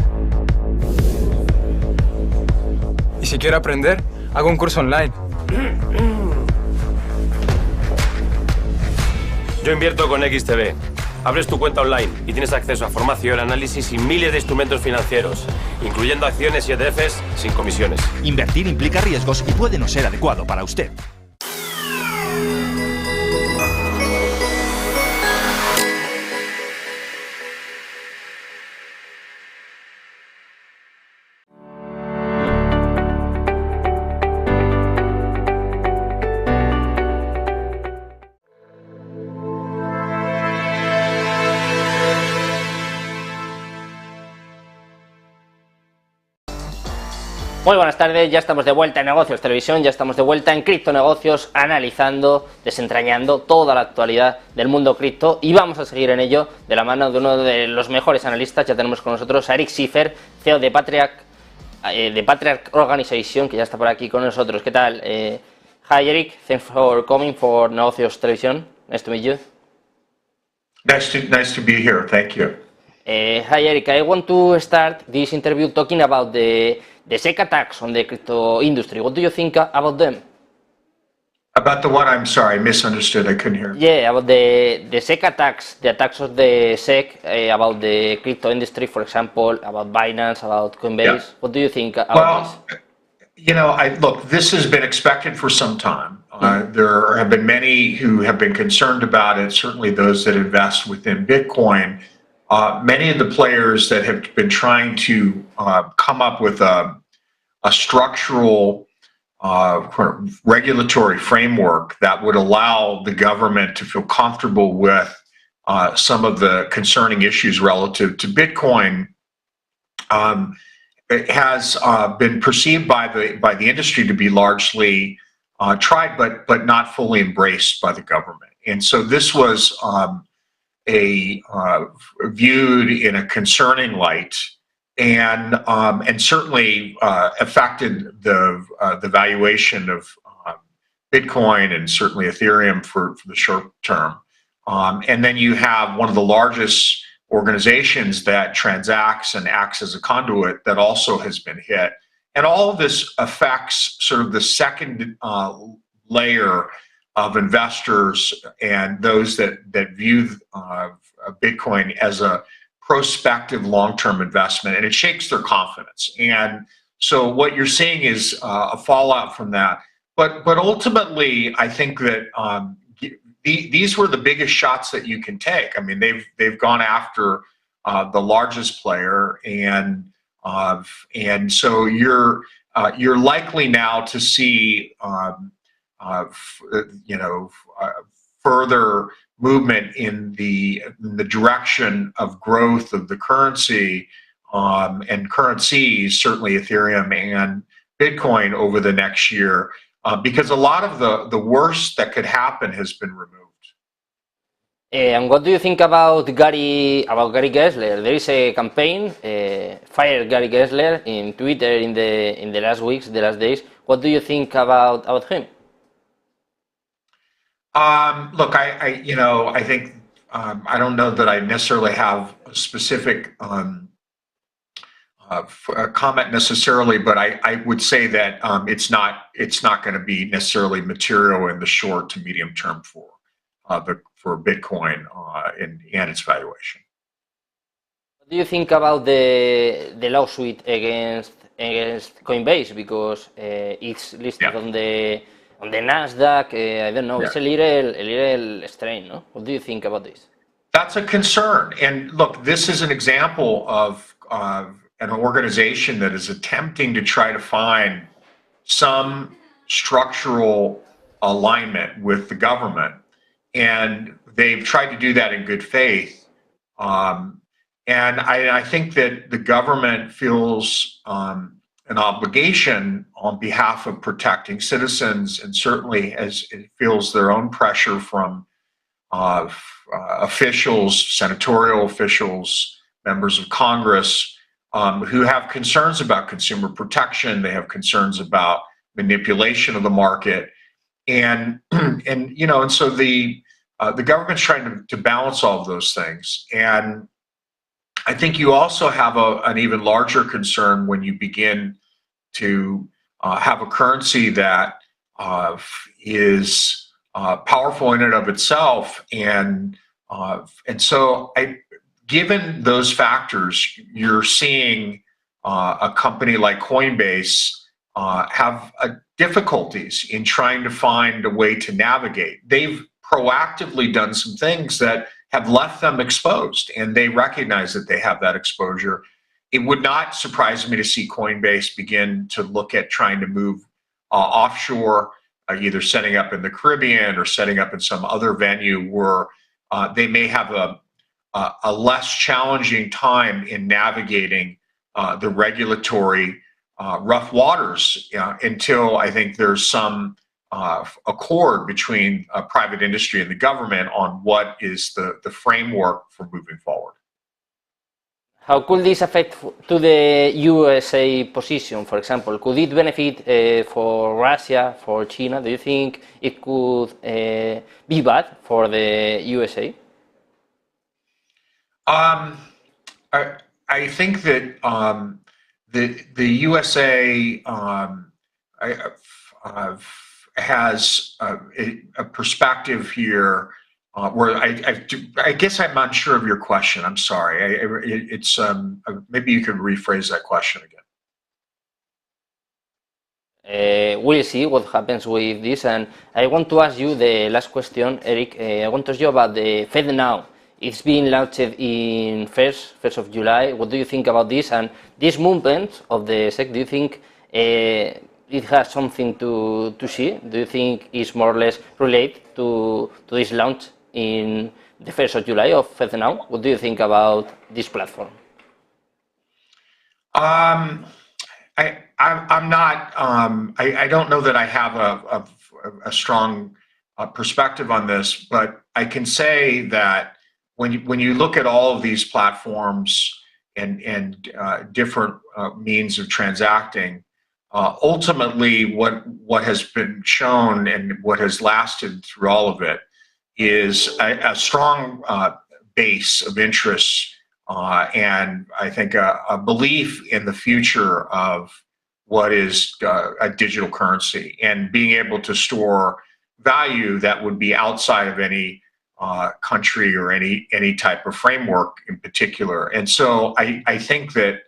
Y si quiero aprender, hago un curso online. Yo invierto con XTB. Abres tu cuenta online y tienes acceso a formación, análisis y miles de instrumentos financieros, incluyendo acciones y ETFs sin comisiones. Invertir implica riesgos y puede no ser adecuado para usted. Muy buenas tardes, ya estamos de vuelta en Negocios Televisión, ya estamos de vuelta en Criptonegocios, analizando, desentrañando toda la actualidad del mundo cripto, y vamos a seguir en ello de la mano de uno de los mejores analistas. Ya tenemos con nosotros a Eric Schiffer, CEO de Patriarch Organization, que ya está por aquí con nosotros. ¿Qué tal? Hi Eric, thanks for coming for Negocios Televisión. Nice to meet you. Nice to be here, thank you. Hi Eric, I want to start this interview talking about the SEC attacks on the crypto industry. What do you think about them? About the what? I'm sorry, I misunderstood. I couldn't hear. Yeah, about the SEC attacks, the attacks of the SEC about the crypto industry, for example, about Binance, about Coinbase. Yeah. What do you think about this? You know, look, this has been expected for some time. There have been many who have been concerned about it, certainly those that invest within Bitcoin. Many of the players that have been trying to come up with a structural regulatory framework that would allow the government to feel comfortable with some of the concerning issues relative to Bitcoin it has been perceived by the industry to be largely tried, but not fully embraced by the government. And so this was viewed in a concerning light, and certainly affected the valuation of Bitcoin and certainly Ethereum for the short term. And then you have one of the largest organizations that transacts and acts as a conduit that also has been hit. And all of this affects sort of the second layer of investors and those that view Bitcoin as a prospective long-term investment, and it shakes their confidence. And so what you're seeing is a fallout from that. But ultimately, I think that these were the biggest shots that you can take. I mean, they've gone after the largest player, and so you're likely now to see further movement in the direction of growth of the currency and currencies, certainly Ethereum and Bitcoin over the next year, because a lot of the worst that could happen has been removed. And what do you think about Gary Gensler? There is a campaign, Fire Gary Gensler, in Twitter in the last weeks, the last days. What do you think about him? Look, I think I don't know that I necessarily have a specific comment necessarily, but I would say that it's not going to be necessarily material in the short to medium term for Bitcoin and its valuation. What do you think about the lawsuit against Coinbase, because it's listed on the Nasdaq? I don't know. Yeah. It's a little strange, no? What do you think about this? That's a concern. And look, this is an example of an organization that is attempting to try to find some structural alignment with the government, and they've tried to do that in good faith. And I think that the government feels an obligation on behalf of protecting citizens, and certainly as it feels their own pressure from officials, senatorial officials, members of Congress, who have concerns about consumer protection. They have concerns about manipulation of the market, and so the government's trying to balance all of those things. And I think you also have an even larger concern when you begin to have a currency that is powerful in and of itself, and And so given those factors, you're seeing a company like Coinbase have difficulties in trying to find a way to navigate. They've proactively done some things that have left them exposed, and they recognize that they have that exposure. It would not surprise me to see Coinbase begin to look at trying to move offshore, either setting up in the Caribbean or setting up in some other venue where they may have a less challenging time in navigating the regulatory rough waters until I think there's some accord between private industry and the government on what is the framework for moving forward. How could this affect to the USA position, for example? Could it benefit for Russia, for China? Do you think it could be bad for the USA? I think that the USA has a perspective here where I guess I'm not sure of your question. I'm sorry. It's maybe you could rephrase that question again. We'll see what happens with this, and I want to ask you the last question, Eric. I want to ask you about the FedNow. It's being launched in 1st of July. What do you think about this? And this movement of the SEC, do you think it has something to see? Do you think it's more or less related to this launch in the 1st of July of FedNow? What do you think about this platform? I'm not. I don't know that I have a strong perspective on this, but I can say that when you look at all of these platforms and different means of transacting, ultimately what has been shown and what has lasted through all of it is a strong base of interest and I think a belief in the future of what is a digital currency and being able to store value that would be outside of any country or any type of framework in particular. And so I think that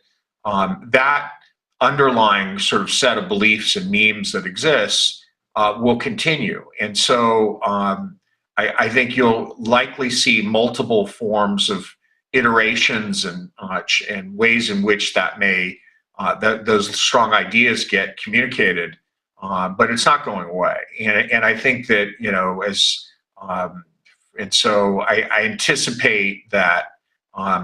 that underlying sort of set of beliefs and memes that exists will continue. And so I think you'll likely see multiple forms of iterations and ways in which that may those strong ideas get communicated, but it's not going away. And I think that and so I anticipate that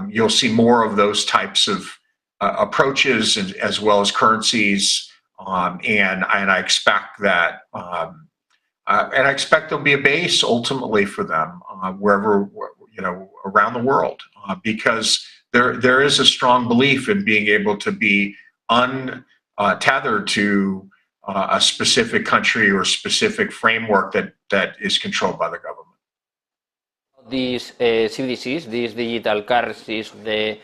you'll see more of those types of approaches as well as currencies, and I expect that. And I expect there'll be a base ultimately for them wherever around the world, because there is a strong belief in being able to be untethered to a specific country or specific framework that is controlled by the government. These CBDCs, these digital currencies of the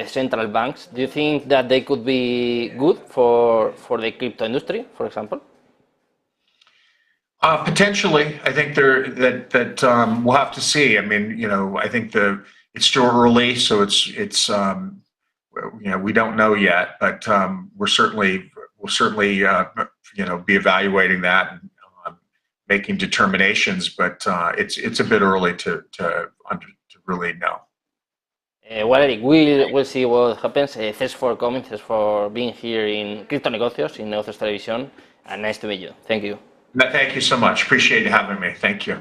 central banks, do you think that they could be good for the crypto industry, for example? Potentially, I think that we'll have to see. I mean, I think it's still early, so it's we don't know yet, but we'll certainly be evaluating that and making determinations. But it's a bit early to really know. Well, Eric, we'll see what happens. Thanks for coming. Thanks for being here in Cripto Negocios, in Negocios Televisión, and nice to meet you. Thank you. Thank you so much. Appreciate having me. Thank you.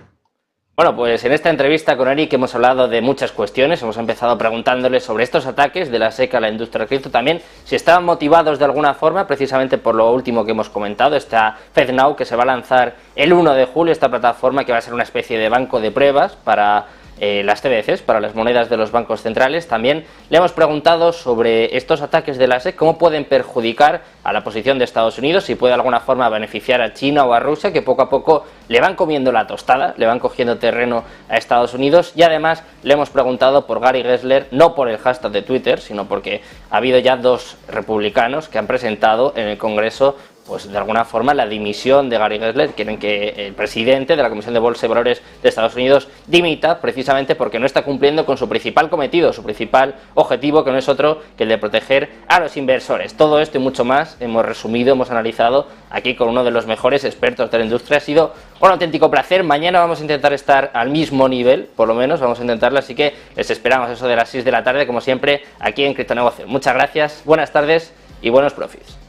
Bueno, pues en esta entrevista con Eric hemos hablado de muchas cuestiones. Hemos empezado preguntándole sobre estos ataques de la SEC a la industria del cripto. También si estaban motivados de alguna forma, precisamente por lo último que hemos comentado, esta FedNow que se va a lanzar el 1 de julio, esta plataforma que va a ser una especie de banco de pruebas para las CBDCs, para las monedas de los bancos centrales. También le hemos preguntado sobre estos ataques de la SEC, cómo pueden perjudicar a la posición de Estados Unidos, si puede de alguna forma beneficiar a China o a Rusia, que poco a poco le van comiendo la tostada, le van cogiendo terreno a Estados Unidos. Y además le hemos preguntado por Gary Gensler, no por el hashtag de Twitter, sino porque ha habido ya 2 republicanos que han presentado en el Congreso pues de alguna forma la dimisión de Gary Gensler. Quieren que el presidente de la Comisión de Bolsa y Valores de Estados Unidos dimita, precisamente porque no está cumpliendo con su principal cometido, su principal objetivo, que no es otro que el de proteger a los inversores. Todo esto y mucho más hemos resumido, hemos analizado aquí con uno de los mejores expertos de la industria. Ha sido un auténtico placer. Mañana vamos a intentar estar al mismo nivel, por lo menos vamos a intentarlo, así que les esperamos eso de las 6 de la tarde, como siempre, aquí en Criptonegocios. Muchas gracias, buenas tardes y buenos profits.